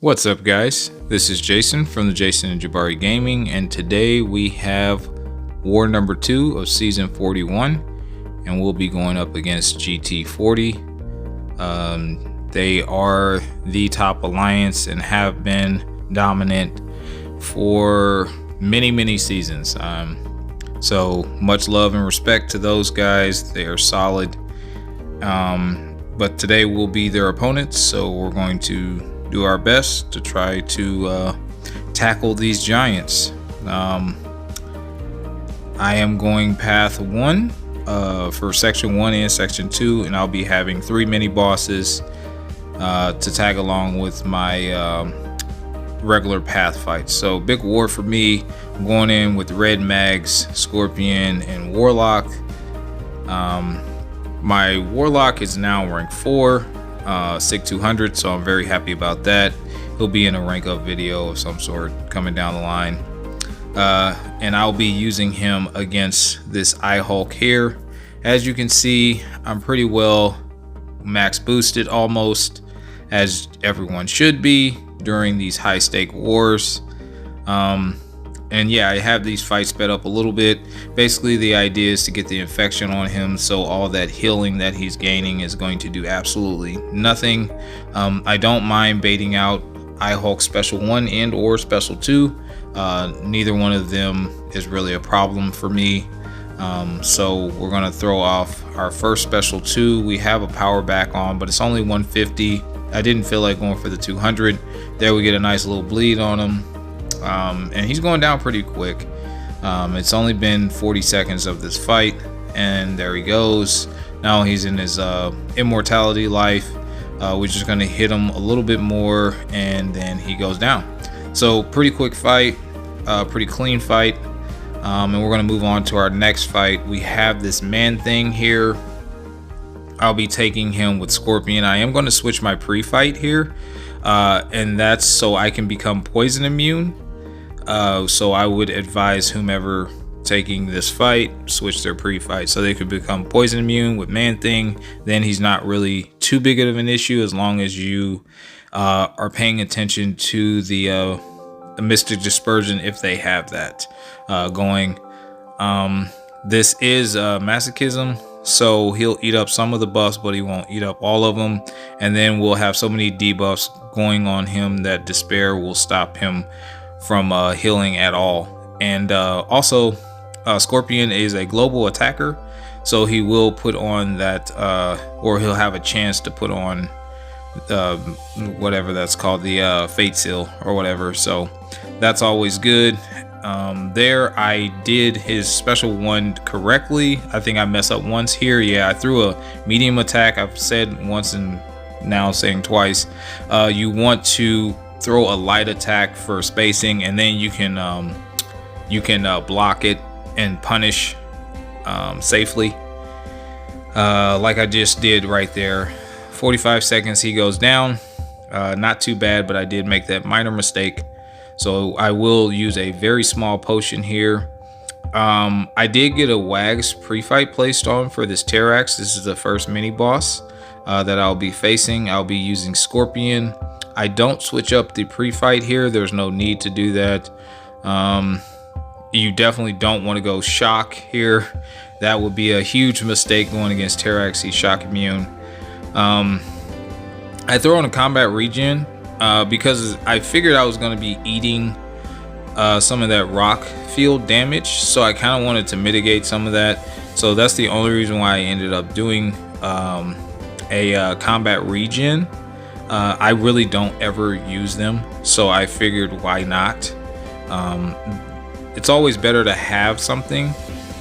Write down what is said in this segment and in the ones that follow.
What's up, guys? This is Jason from the Jason&Jabari Gaming, and today we have war number 2 of season 41, and we'll be going up against GT40. They are the top alliance and have been dominant for many seasons. So much love and respect to those guys. They are solid. But today will be their opponents, so we're going to do our best to try to tackle these giants. I am going path 1 for section 1 and section 2, and I'll be having 3 mini bosses to tag along with my regular path fights. So big war for me. I'm going in with red mags, scorpion, and warlock. My warlock is now rank 4. SIG 200, so I'm very happy about that. He'll be in a rank up video of some sort coming down the line, and I'll be using him against this Eye Hulk here. As you can see, I'm pretty well max boosted, almost, as everyone should be during these high stake wars. And yeah, I have these fights sped up a little bit. Basically, the idea is to get the infection on him, so all that healing that he's gaining is going to do absolutely nothing. I don't mind baiting out Eye Hulk Special 1 and or Special 2. Neither one of them is really a problem for me. So we're going to throw off our first Special 2. We have a power back on, but it's only 150. I didn't feel like going for the 200. There we get a nice little bleed on him. And he's going down pretty quick. It's only been 40 seconds of this fight, and there he goes. Now he's in his immortality life. We're just going to hit him a little bit more, and then he goes down. So pretty quick fight, pretty clean fight. And we're going to move on to our next fight. We have this man thing here. I'll be taking him with Scorpion. I am going to switch my pre-fight here, and that's so I can become poison immune. So I would advise whomever taking this fight switch their pre-fight so they could become poison immune with man thing. Then he's not really too big of an issue as long as you are paying attention to the mystic dispersion, if they have that going. This is masochism, so he'll eat up some of the buffs, but he won't eat up all of them. And then we'll have so many debuffs going on him that despair will stop him from healing at all. And also Scorpion is a global attacker, so he will put on that or he'll have a chance to put on whatever that's called, the fate seal or whatever, so that's always good. There I did his special 1 correctly. I think I messed up once here. Yeah, I threw a medium attack. I've said once and now saying twice. You want to throw a light attack for spacing, and then you can block it and punish safely, like I just did right there. 45 seconds, he goes down. Not too bad, but I did make that minor mistake, so I will use a very small potion here. I did get a Wags pre-fight placed on for this Terrax. This is the first mini boss that I'll be facing. I'll be using Scorpion. I don't switch up the pre-fight here. There's no need to do that. You definitely don't want to go shock here. That would be a huge mistake going against Terrax. He's shock immune. I throw in a combat regen because I figured I was going to be eating some of that rock field damage, so I kind of wanted to mitigate some of that. So that's the only reason why I ended up doing a combat regen. I really don't ever use them, so I figured why not. It's always better to have something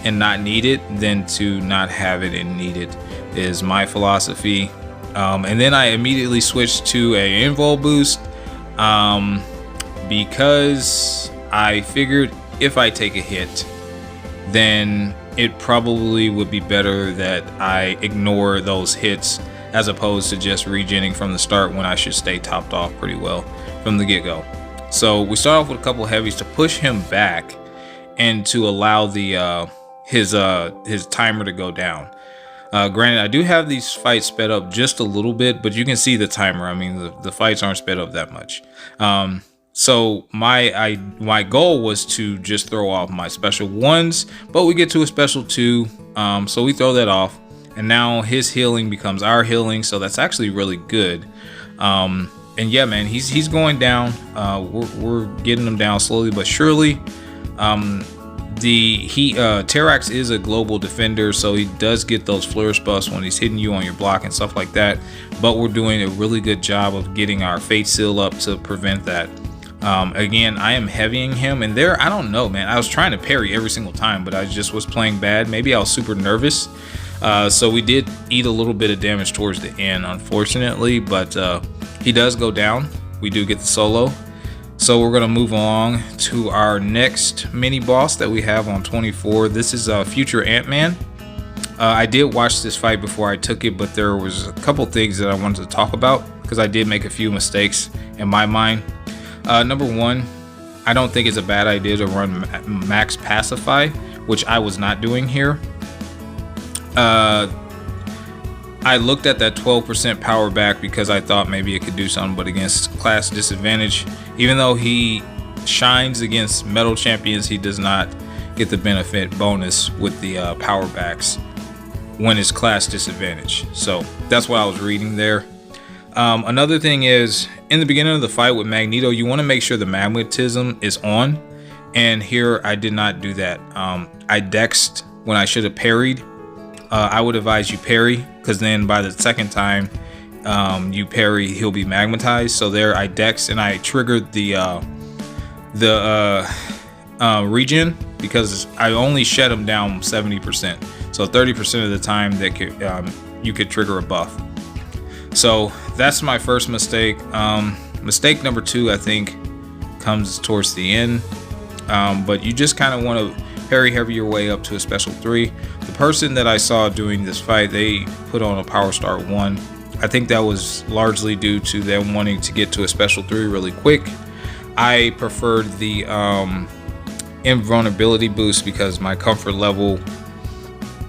and not need it than to not have it and need it, is my philosophy. And then I immediately switched to a invul boost because I figured if I take a hit, then it probably would be better that I ignore those hits as opposed to just regenning from the start when I should stay topped off pretty well from the get-go. So we start off with a couple heavies to push him back and to allow the his timer to go down. Granted, I do have these fights sped up just a little bit, but you can see the timer. I mean, the fights aren't sped up that much. So my goal was to just throw off my special 1s, but we get to a special 2, so we throw that off, and now his healing becomes our healing, so that's actually really good. And yeah, man, he's going down. We're getting him down slowly but surely. Terrax is a global defender, so he does get those flourish buffs when he's hitting you on your block and stuff like that, but we're doing a really good job of getting our fate seal up to prevent that. Again, I am heavying him, and I don't know, man, I was trying to parry every single time, but I just was playing bad. Maybe I was super nervous, so we did eat a little bit of damage towards the end, unfortunately, but he does go down. We do get the solo. So we're gonna move along to our next mini boss that we have on 24. This is Future Ant-Man. I did watch this fight before I took it, but there was a couple things that I wanted to talk about because I did make a few mistakes in my mind. Number one, I don't think it's a bad idea to run max pacify, which I was not doing here. I looked at that 12% power back because I thought maybe it could do something, but against class disadvantage, even though he shines against metal champions, he does not get the benefit bonus with the power backs when it's class disadvantage. So that's what I was reading there. Another thing is, in the beginning of the fight with Magneto, you want to make sure the magnetism is on, and here I did not do that. I dexed when I should have parried. I would advise you parry, because then by the second time you parry, he'll be magnetized. So there I dex and I triggered the regen, because I only shed him down 70%. So 30% of the time that you could trigger a buff. So that's my first mistake. Mistake number 2, I think, comes towards the end. But you just kind of want to parry heavy your way up to a special 3. The person that I saw doing this fight, they put on a power star 1. I think that was largely due to them wanting to get to a special 3 really quick. I preferred the invulnerability boost because my comfort level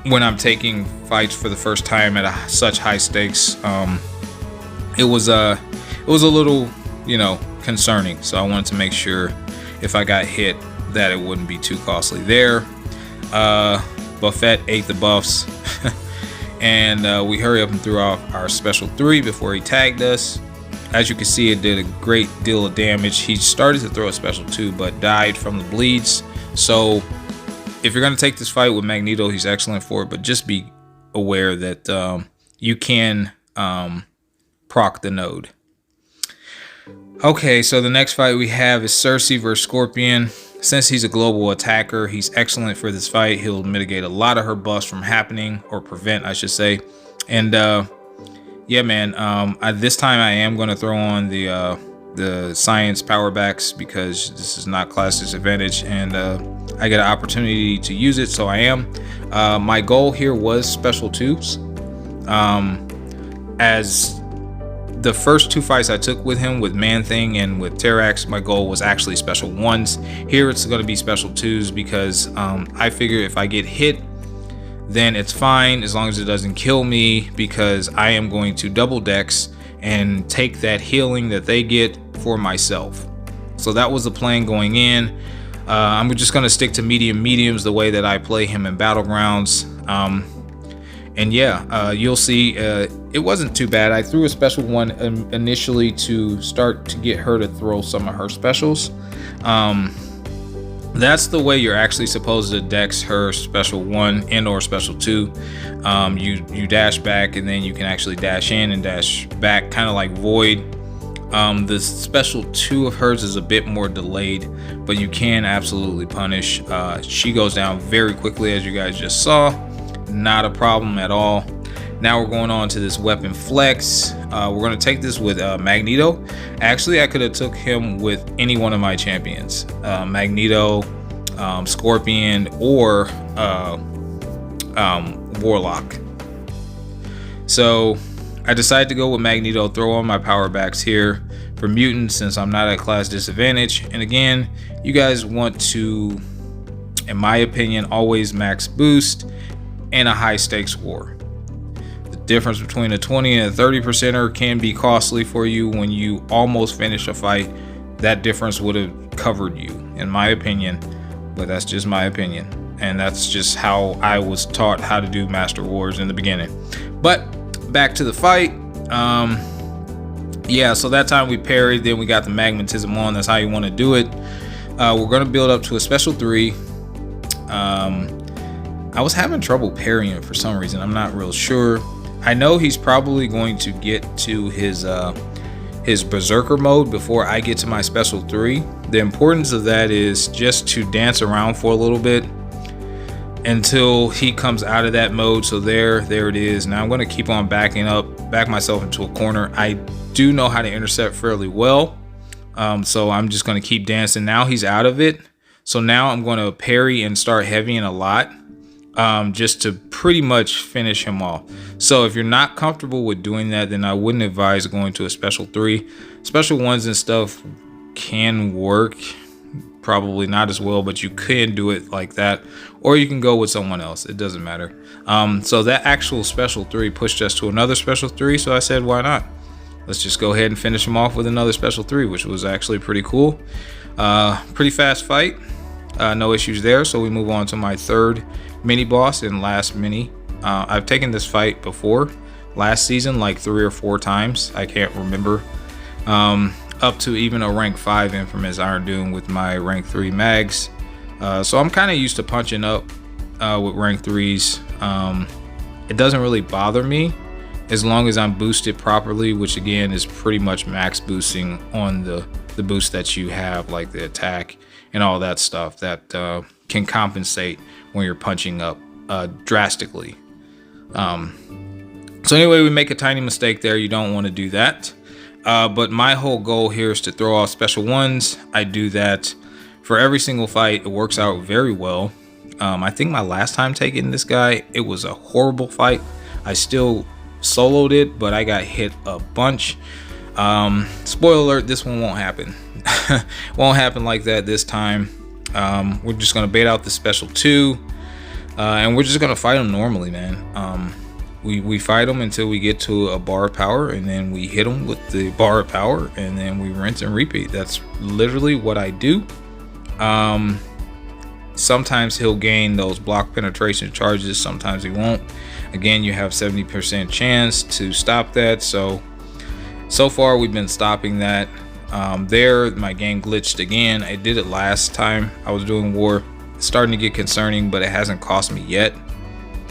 when I'm taking fights for the first time at such high stakes, it was a little, concerning. So I wanted to make sure if I got hit that it wouldn't be too costly there. Buffett ate the buffs and we hurry up and threw off our special 3 before he tagged us. As you can see, it did a great deal of damage. He started to throw a special 2 but died from the bleeds. So if you're going to take this fight with Magneto, he's excellent for it, but just be aware that you can proc the node. Okay, so the next fight we have is Cersei versus Scorpion. Since he's a global attacker, he's excellent for this fight. He'll mitigate a lot of her buffs from happening, or prevent, I should say. And yeah, man, this time I am going to throw on the science power backs because this is not class disadvantage, and I get an opportunity to use it, so I am. My goal here was special 2s. As the first 2 fights I took with him, with Man-Thing and with Terrax, my goal was actually special 1s. Here it's going to be special 2s because I figure if I get hit, then it's fine as long as it doesn't kill me, because I am going to double dex and take that healing that they get for myself. So that was the plan going in. I'm just going to stick to mediums the way that I play him in Battlegrounds. And yeah, you'll see it wasn't too bad. I threw a special 1 initially to start to get her to throw some of her specials. That's the way you're actually supposed to dex her special 1 and or special 2. You dash back and then you can actually dash in and dash back, kind of like Void. The special 2 of hers is a bit more delayed, but you can absolutely punish. She goes down very quickly, as you guys just saw. Not a problem at all. Now we're going on to this weapon flex. We're going to take this with Magneto. Actually, I could have took him with any one of my champions, Magneto, Scorpion, or Warlock. So I decided to go with Magneto, throw on my power backs here for mutant since I'm not at class disadvantage. And again, you guys want to, in my opinion, always max boost in a high stakes war. Difference between a 20 and a 30%er can be costly for you when you almost finish a fight. That difference would have covered you, in my opinion, but that's just my opinion. And that's just how I was taught how to do Master Wars in the beginning. But back to the fight. Yeah, so that time we parried, then we got the magnetism on. That's how you want to do it. We're going to build up to a special 3. I was having trouble parrying for some reason. I'm not real sure. I know he's probably going to get to his berserker mode before I get to my special 3. The importance of that is just to dance around for a little bit until he comes out of that mode. So there it is. Now I'm going to keep on back myself into a corner. I do know how to intercept fairly well, so I'm just going to keep dancing. Now he's out of it, so now I'm going to parry and start heavying a lot, just to pretty much finish him off. So if you're not comfortable with doing that, then I wouldn't advise going to a special 3. Special 1s and stuff can work, probably not as well, but you can do it like that, or you can go with someone else. It doesn't matter. So that actual special 3 pushed us to another special 3, so I said, why not? Let's just go ahead and finish him off with another special 3, which was actually pretty cool. Pretty fast fight, no issues there. So we move on to my 3rd mini boss and last mini. I've taken this fight before last season, like 3 or 4 times. I can't remember. Up to even a rank 5 infamous Iron Doom with my rank 3 mags. So I'm kind of used to punching up with rank 3s. It doesn't really bother me as long as I'm boosted properly, which again is pretty much max boosting on the boost that you have, like the attack and all that stuff that can compensate when you're punching up drastically. So anyway, we make a tiny mistake there. You don't want to do that. But my whole goal here is to throw off special 1s. I do that for every single fight. It works out very well. I think my last time taking this guy, it was a horrible fight. I still soloed it, but I got hit a bunch. Spoiler alert, this one won't happen. Won't happen like that this time. We're just gonna bait out the special 2, and we're just gonna fight him normally, man. We fight him until we get to a bar of power, and then we hit him with the bar of power, and then we rinse and repeat. That's literally what I do. Sometimes he'll gain those block penetration charges, sometimes he won't. Again, you have 70% chance to stop that. So far we've been stopping that. There, my game glitched again. I did it last time I was doing war. It's starting to get concerning, but it hasn't cost me yet.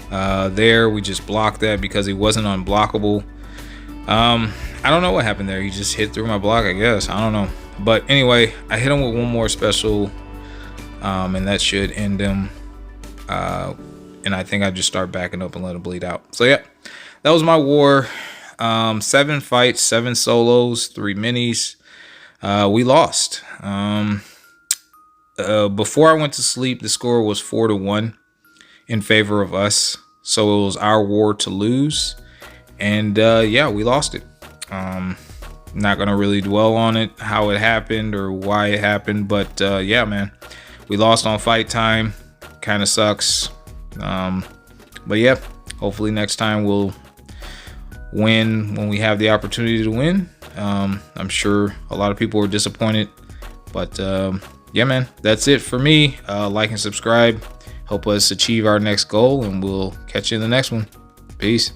There, we just blocked that because he wasn't unblockable. I don't know what happened there. He just hit through my block, I guess. I don't know. But anyway, I hit him with one more special, and that should end him. And I think I just start backing up and let him bleed out. So yeah, that was my war. 7 fights, 7 solos, 3 minis. We lost. Before I went to sleep, the score was 4-1 in favor of us. So it was our war to lose. And yeah, we lost it. Not gonna really dwell on it, how it happened or why it happened, but yeah, man, we lost on fight time. Kind of sucks. But yeah, hopefully next time we'll win when we have the opportunity to win. I'm sure a lot of people were disappointed, but yeah, man, that's it for me. Like and subscribe, help us achieve our next goal, and we'll catch you in the next one. Peace.